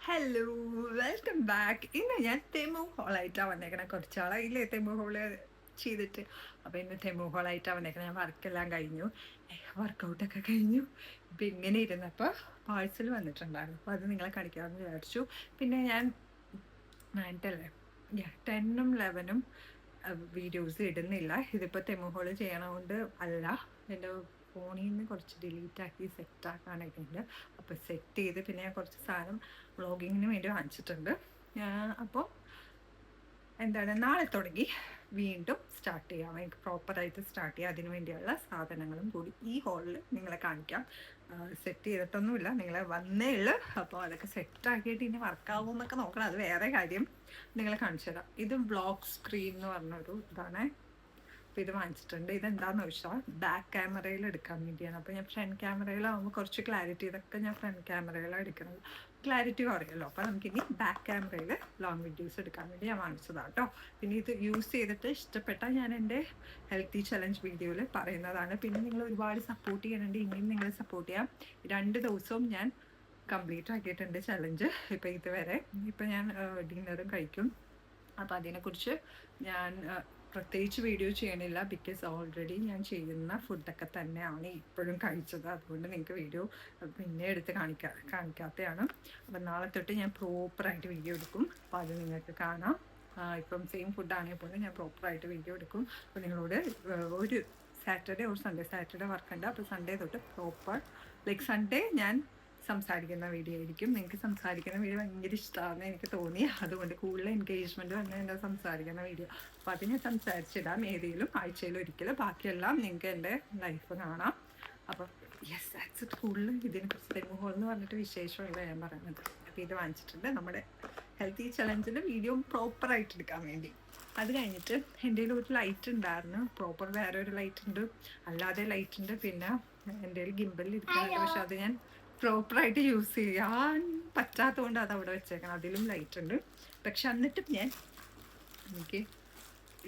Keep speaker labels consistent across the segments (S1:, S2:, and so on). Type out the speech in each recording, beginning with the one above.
S1: Hello, welcome back. ഇന്ന് ഞാൻ തെമു ഹോളായിട്ടാണ് വന്നേക്കണേ. കുറച്ചാളായില്ലേ തെമു hall ചെയ്തിട്ട്. അപ്പോൾ ഇന്ന് തെമു ഹോളായിട്ടാണ് വന്നേക്കണേ. ഞാൻ വർക്കെല്ലാം കഴിഞ്ഞു, വർക്കൗട്ടൊക്കെ കഴിഞ്ഞു. ഇപ്പം ഇങ്ങനെ ഇരുന്നപ്പോൾ പാഴ്സൽ വന്നിട്ടുണ്ടായിരുന്നു. അപ്പോൾ അത് നിങ്ങളെ കാണിക്കാമെന്ന് വിചാരിച്ചു. പിന്നെ ഞാൻ 10ഉം 11ഉം വീഡിയോസ് ഇടുന്നില്ല. ഇതിപ്പോൾ തെമു ഹോള് ചെയ്യണതുകൊണ്ട് അല്ല, എൻ്റെ ഫോണിൽ നിന്ന് കുറച്ച് ഡിലീറ്റാക്കി സെറ്റാക്കാനായിട്ടുണ്ട്. അപ്പോൾ സെറ്റ് ചെയ്ത് പിന്നെ ഞാൻ കുറച്ച് സാധനം വ്ളോഗിങ്ങിന് വേണ്ടി വാങ്ങിച്ചിട്ടുണ്ട്. അപ്പോൾ എന്താണ്, നാളെ തുടങ്ങി വീണ്ടും സ്റ്റാർട്ട് ചെയ്യാം. എനിക്ക് പ്രോപ്പറായിട്ട് സ്റ്റാർട്ട് ചെയ്യാം. അതിന് വേണ്ടിയുള്ള സാധനങ്ങളും കൂടി ഈ ഹോളിൽ നിങ്ങളെ കാണിക്കാം. സെറ്റ് ചെയ്തിട്ടൊന്നുമില്ല, നിങ്ങളെ വന്നേ ഉള്ളു. അപ്പോൾ അതൊക്കെ സെറ്റാക്കിയിട്ട് ഇനി വർക്കാവും എന്നൊക്കെ നോക്കണം, അത് വേറെ കാര്യം. നിങ്ങളെ കാണിച്ചു തരാം. ഇത് വ്ളോഗ് സ്ക്രീൻ എന്ന് പറഞ്ഞൊരു ഇതാണ്. അപ്പോൾ ഇത് വാങ്ങിച്ചിട്ടുണ്ട്. ഇതെന്താണെന്ന് വെച്ചാൽ ബാക്ക് ക്യാമറയിൽ എടുക്കാൻ വേണ്ടിയാണ്. അപ്പോൾ ഞാൻ ഫ്രണ്ട് ക്യാമറയിലാവുമ്പോൾ കുറച്ച് ക്ലാരിറ്റി, ഇതൊക്കെ ഞാൻ ഫ്രണ്ട് ക്യാമറയിലാണ് എടുക്കുന്നത്, ക്ലാരിറ്റി കുറയുമല്ലോ. അപ്പോൾ നമുക്കിനി ബാക്ക് ക്യാമറയിൽ ലോങ് വീഡിയോസ് എടുക്കാൻ വേണ്ടി ഞാൻ വാങ്ങിച്ചതാണ് കേട്ടോ. പിന്നെ ഇത് യൂസ് ചെയ്തിട്ട് ഇഷ്ടപ്പെട്ടാൽ ഞാൻ എൻ്റെ ഹെൽത്തി ചലഞ്ച് വീഡിയോയിൽ പറയുന്നതാണ്. പിന്നെ നിങ്ങൾ ഒരുപാട് സപ്പോർട്ട് ചെയ്യാനുണ്ട്, ഇനിയും നിങ്ങൾ സപ്പോർട്ട് ചെയ്യാം. 2 ദിവസവും ഞാൻ കംപ്ലീറ്റ് ആക്കിയിട്ടുണ്ട് ചലഞ്ച്. ഇപ്പോൾ ഇതുവരെ ഇപ്പം ഞാൻ ഡിന്നറും കഴിക്കും. അപ്പോൾ അതിനെക്കുറിച്ച് ഞാൻ പ്രത്യേകിച്ച് വീഡിയോ ചെയ്യണില്ല, ബിക്കോസ് ഓൾറെഡി ഞാൻ ചെയ്യുന്ന ഫുഡൊക്കെ തന്നെയാണ് ഇപ്പോഴും കഴിച്ചത്. അതുകൊണ്ട് നിങ്ങൾക്ക് വീഡിയോ പിന്നെ എടുത്ത് കാണിക്കാത്തതാണ്. അപ്പം നാളെ തൊട്ട് ഞാൻ പ്രോപ്പറായിട്ട് വീഡിയോ എടുക്കും. അപ്പോൾ അത് നിങ്ങൾക്ക് കാണാം. ഇപ്പം സെയിം ഫുഡാണെങ്കിൽ പോലും ഞാൻ പ്രോപ്പറായിട്ട് വീഡിയോ എടുക്കും. അപ്പോൾ നിങ്ങളോട് ഒരു സാറ്റർഡേ വർക്കുണ്ട്. അപ്പോൾ സൺഡേ തൊട്ട് പ്രോപ്പർ, ലൈക്ക് സൺഡേ ഞാൻ സംസാരിക്കുന്ന വീഡിയോ ആയിരിക്കും. നിങ്ങൾക്ക് സംസാരിക്കുന്ന വീഡിയോ ഭയങ്കര ഇഷ്ടമാണെന്ന് എനിക്ക് തോന്നി. അതുകൊണ്ട് കൂടുതൽ എൻഗേജ്മെൻറ്റ് വന്ന് എൻ്റെ സംസാരിക്കുന്ന വീഡിയോ. അപ്പോൾ അത് ഞാൻ സംസാരിച്ചിടാം ഏതെങ്കിലും ആഴ്ചയിൽ ഒരിക്കൽ. ബാക്കിയെല്ലാം നിങ്ങൾക്ക് എൻ്റെ ലൈഫ് കാണാം. അപ്പോൾ യെസ്, ദാറ്റ്സ് ഇറ്റ്. കൂടുതൽ ഇതിനെക്കുറിച്ച് തെമു ഹോൾ എന്ന് പറഞ്ഞിട്ട് വിശേഷമല്ല ഞാൻ പറയുന്നത്. അപ്പോൾ ഇത് വാങ്ങിച്ചിട്ടുണ്ട് നമ്മുടെ ഹെൽത്തി ചലഞ്ചിൻ്റെ വീഡിയോ പ്രോപ്പറായിട്ട് എടുക്കാൻ വേണ്ടി. അത് കഴിഞ്ഞിട്ട് എൻ്റെ കയ്യിൽ ഒരു ലൈറ്റ് ഉണ്ടായിരുന്നു. പ്രോപ്പർ വേറെ ഒരു ലൈറ്റ് ഉണ്ട്, അല്ലാതെ ലൈറ്റ് ഉണ്ട്. പിന്നെ എൻ്റെ കയ്യിൽ ഗിംബലിൽ ഇരിക്കുന്നുണ്ട്, പക്ഷെ അത് ഞാൻ പ്രോപ്പറായിട്ട് യൂസ് ചെയ്യാൻ പറ്റാത്തതുകൊണ്ട് അത് അവിടെ വെച്ചേക്കണം. അതിലും ലൈറ്റ് ഉണ്ട്. പക്ഷെ എന്നിട്ടും എനിക്ക്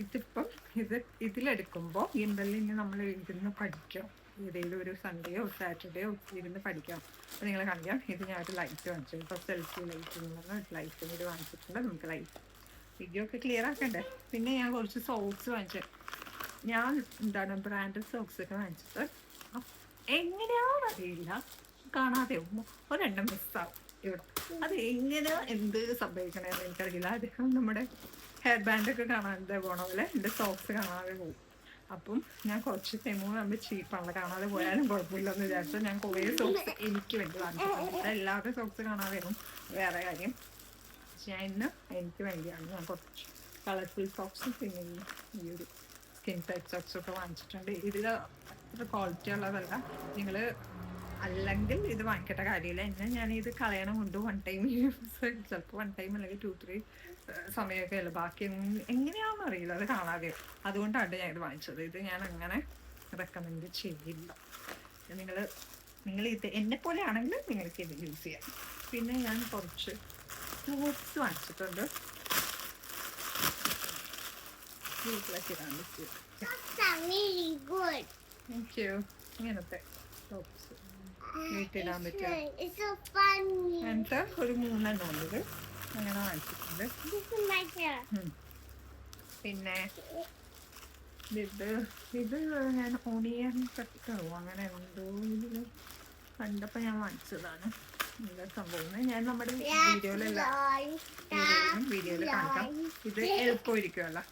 S1: ഇതിപ്പം ഇതിലെടുക്കുമ്പോൾ ഗിംബലിൽ നമ്മൾ ഇരുന്ന് പഠിക്കാം. ഏതെങ്കിലും ഒരു സൺഡേയോ സാറ്റർഡേയോ ഇരുന്ന് പഠിക്കാം. അപ്പോൾ നിങ്ങളെ കാണിക്കാം. ഇത് ഞാൻ ഒരു ലൈറ്റ് വാങ്ങിച്ചു. ഇപ്പോൾ സെൽഫി ലൈറ്റ് എന്ന് പറഞ്ഞാൽ ഒരു ലൈറ്റും കൂടി വാങ്ങിച്ചിട്ടുണ്ട്. നമുക്ക് ലൈറ്റ് വീഡിയോ ഒക്കെ ക്ലിയർ ആക്കണ്ടേ. പിന്നെ ഞാൻ കുറച്ച് സോക്സ് വാങ്ങിച്ചു. ഞാൻ ബ്രാൻഡഡ് സോക്സൊക്കെ വാങ്ങിച്ചിട്ട് എങ്ങനെയാണെന്ന് അറിയില്ല, കാണാതെ ഒരെണ്ണം മിസ്സാവും ഇവിടെ. അത് എങ്ങനെ എന്ത് സംഭവിക്കണമെന്ന് എനിക്കറിയില്ല. അദ്ദേഹം നമ്മുടെ ഹെയർ ബാൻഡൊക്കെ കാണാതെ പോണ പോലെ എൻ്റെ സോക്സ് കാണാതെ പോകും. അപ്പം ഞാൻ കുറച്ച് തെമു നമ്മൾ ചീപ്പാണല്ലോ, കാണാതെ പോയാലും കുഴപ്പമില്ലെന്ന് വിചാരിച്ചാൽ ഞാൻ കുറേ സോക്സ് എനിക്ക് വേണ്ടി വാങ്ങിച്ചിട്ടുണ്ട്. എല്ലാവരുടെ സോക്സ് കാണാതെ പോകും, വേറെ കാര്യം. പക്ഷെ ഞാൻ ഇന്ന് എനിക്ക് വേണ്ടിയാണ് ഞാൻ കുറച്ച് കളർഫുൾ സോക്സും പിന്നെ ഈ ഒരു സ്കിൻ ടൈപ്പ് സോക്സൊക്കെ വാങ്ങിച്ചിട്ടുണ്ട്. ഇതിൽ അത്ര ക്വാളിറ്റി ഉള്ളതല്ല. നിങ്ങൾ അല്ലെങ്കിൽ ഇത് വാങ്ങിക്കേണ്ട കാര്യമില്ല. എന്നാൽ ഞാനിത് കളയണം കൊണ്ട് 1 ടൈം യൂസ്, ചിലപ്പോൾ 1 ടൈം അല്ലെങ്കിൽ 2-3 സമയമൊക്കെ അല്ല. ബാക്കി എങ്ങനെയാണെന്ന് അറിയില്ല, അത് കാണാതെ. അതുകൊണ്ടാണ് ഞാൻ ഇത് വാങ്ങിച്ചത്. ഇത് ഞാൻ അങ്ങനെ റെക്കമെൻഡ് ചെയ്യില്ല. നിങ്ങൾ ഇത് എന്നെപ്പോലെ ആണെങ്കിൽ നിങ്ങൾക്ക് ഇത് യൂസ് ചെയ്യാം. പിന്നെ ഞാൻ കുറച്ച് ഫ്രൂട്ട്സ് വാങ്ങിച്ചിട്ടുണ്ട്. വീട്ടിലൊക്കെ ഇടാൻ പറ്റും. Thank you. ഇങ്ങനത്തെ ഫ്രൂട്ട്സ് വീട്ടിടാൻ പറ്റും. അങ്ങനത്തെ ഒരു 3 ഉണ്ട്. അങ്ങനെ വാങ്ങിച്ചിട്ടുണ്ട്. പിന്നെ ഇത് ഞാൻ ഓണിയൻ കട്ടോ അങ്ങനെ എന്തോ ഇതിൽ കണ്ടപ്പോൾ ഞാൻ വാങ്ങിച്ചതാണ്. എന്താ സംഭവം ഞാൻ നമ്മുടെ വീഡിയോയിൽ കാണിക്കാം. ഇത് എളുപ്പമായിരിക്കുമല്ലോ.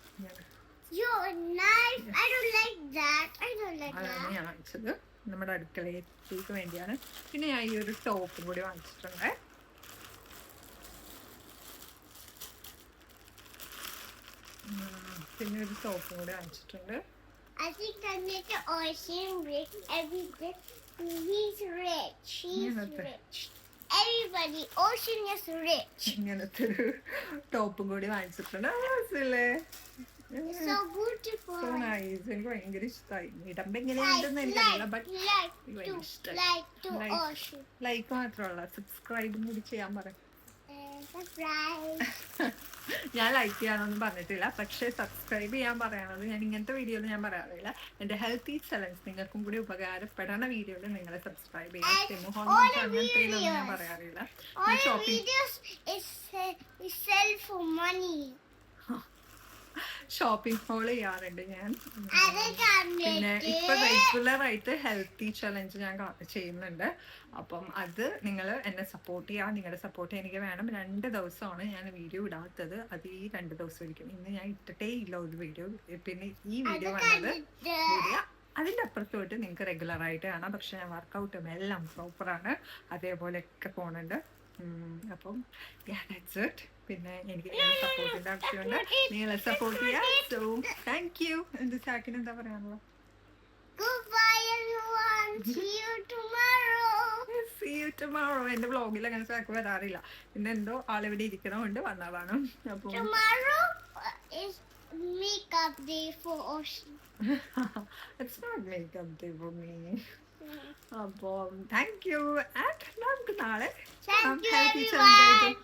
S1: അതാണ് ഞാൻ വാങ്ങിച്ചത്. നമ്മുടെ അടുക്കളയിലേക്ക് വേണ്ടിയാണ്. പിന്നെ ഞാൻ ഈ ഒരു ടോപ്പും കൂടി വാങ്ങിച്ചിട്ടുണ്ട്. പിന്നെ ഒരു ടോപ്പും കൂടി വാങ്ങിച്ചിട്ടുണ്ട്. ഇങ്ങനത്തെ ഒരു ടോപ്പും കൂടി വാങ്ങിച്ചിട്ടുണ്ട്. എനിക്ക് ഭയങ്കര ഇഷ്ടമായി. ഇടുമ്പോ എങ്ങനെയാണെന്ന് എനിക്കറിയില്ല, ബട്ട് ഭയങ്കര ഇഷ്ടമായി. ലൈക്ക് മാത്രമല്ല, സബ്സ്ക്രൈബും കൂടി ചെയ്യാൻ പറയാം. ഞാൻ ലൈക്ക് ചെയ്യാനൊന്നും പറഞ്ഞിട്ടില്ല, പക്ഷേ സബ്സ്ക്രൈബ് ചെയ്യാൻ പറയണത് ഞാൻ ഇങ്ങനത്തെ വീഡിയോയിൽ ഞാൻ പറയാറില്ല. എൻ്റെ ഹെൽത്തി ചലഞ്ച് നിങ്ങൾക്കും കൂടി ഉപകാരപ്പെടണ വീഡിയോയിൽ നിങ്ങൾ സബ്സ്ക്രൈബ് ചെയ്യാം. അങ്ങനത്തേലൊന്നും ഞാൻ പറയാറില്ല. ഷോപ്പിംഗ് ഹോൾ ചെയ്യാറുണ്ട് ഞാൻ. പിന്നെ ഇപ്പൊ റെഗുലർ ആയിട്ട് ഹെൽത്തി ചലഞ്ച് ഞാൻ ചെയ്യുന്നുണ്ട്. അപ്പം അത് നിങ്ങൾ എന്നെ സപ്പോർട്ട് ചെയ്യുക. നിങ്ങളുടെ സപ്പോർട്ട് എനിക്ക് വേണം. 2 ദിവസമാണ് ഞാൻ വീഡിയോ ഇടാത്തത്. അത് ഈ 2 ദിവസം ഇരിക്കും. ഇന്ന് ഞാൻ ഇട്ടിട്ടേ ഇല്ല ഒരു വീഡിയോ. പിന്നെ ഈ വീഡിയോ വന്നത് വീഡിയോ അതിൻ്റെ അപ്പുറത്തോട്ട് നിങ്ങൾക്ക് റെഗുലർ ആയിട്ട് കാണാം. പക്ഷെ ഞാൻ വർക്കൗട്ടും എല്ലാം പ്രോപ്പറാണ്, അതേപോലെയൊക്കെ പോകുന്നുണ്ട്. അപ്പം ദാറ്റ്സ് ഇറ്റ്. പിന്നെ എനിക്ക് നിങ്ങളെ സപ്പോർട്ടിൻ്റെ ആവശ്യമുണ്ട്. നിങ്ങളെ സപ്പോർട്ട് ചെയ്യാം. So thank you. എന്ത് ചാക്കിന് എന്താ പറയാനുള്ളത്? See you tomorrow. എൻ്റെ വ്ളോഗിൽ അങ്ങനെ ചാക്ക് വരാറില്ല. പിന്നെ എന്തോ ആളിവിടെ ഇരിക്കണമുണ്ട് വന്നതാണ്. അപ്പം
S2: makeup day for Ocean.
S1: It's not makeup day for me. അപ്പം താങ്ക് യു. ആൻഡ് നമുക്ക് നാളെ
S2: Thank you everyone.